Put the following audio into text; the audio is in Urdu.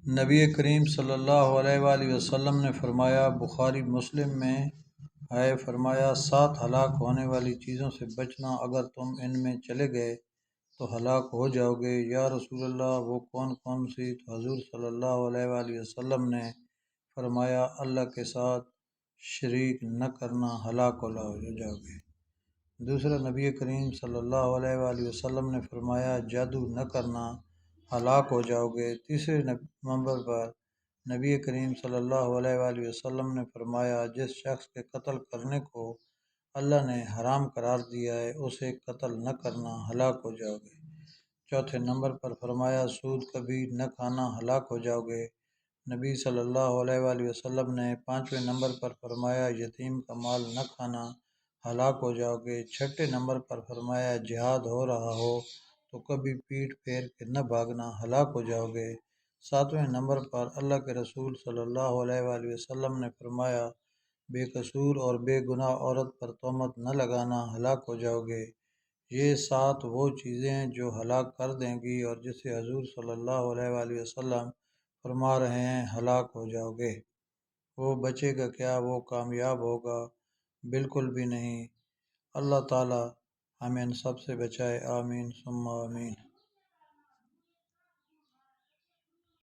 نبی کریم صلی اللہ علیہ وآلہ وسلم نے فرمایا، بخاری مسلم میں ہے، فرمایا 7 ہلاک ہونے والی چیزوں سے بچنا، اگر تم ان میں چلے گئے تو ہلاک ہو جاؤ گے۔ یا رسول اللہ، وہ کون کون سی؟ تو حضور صلی اللہ علیہ وآلہ وسلم نے فرمایا، اللہ کے ساتھ شریک نہ کرنا، ہلاک ہو جاؤ گے۔ دوسرا، نبی کریم صلی اللہ علیہ وآلہ وسلم نے فرمایا، جادو نہ کرنا، ہلاک ہو جاؤ گے۔ تیسرے نمبر پر نبی کریم صلی اللہ علیہ وآلہ وسلم نے فرمایا، جس شخص کے قتل کرنے کو اللہ نے حرام قرار دیا ہے، اسے قتل نہ کرنا، ہلاک ہو جاؤ گے۔ چوتھے نمبر پر فرمایا، سود کبھی نہ کھانا، ہلاک ہو جاؤ گے۔ نبی صلی اللہ علیہ وآلہ وسلم نے پانچویں نمبر پر فرمایا، یتیم کا مال نہ کھانا، ہلاک ہو جاؤ گے۔ چھٹے نمبر پر فرمایا، جہاد ہو رہا ہو تو کبھی پیٹھ پھیر کے نہ بھاگنا، ہلاک ہو جاؤ گے۔ ساتویں نمبر پر اللہ کے رسول صلی اللہ علیہ وآلہ وسلم نے فرمایا، بے قصور اور بے گناہ عورت پر تہمت نہ لگانا، ہلاک ہو جاؤ گے۔ یہ 7 وہ چیزیں ہیں جو ہلاک کر دیں گی، اور جسے حضور صلی اللہ علیہ وآلہ وسلم فرما رہے ہیں، ہلاک ہو جاؤ گے۔ وہ بچے گا کیا؟ وہ کامیاب ہوگا؟ بالکل بھی نہیں۔ اللہ تعالی ہمیں ان سب سے بچائے، آمین ثم آمین۔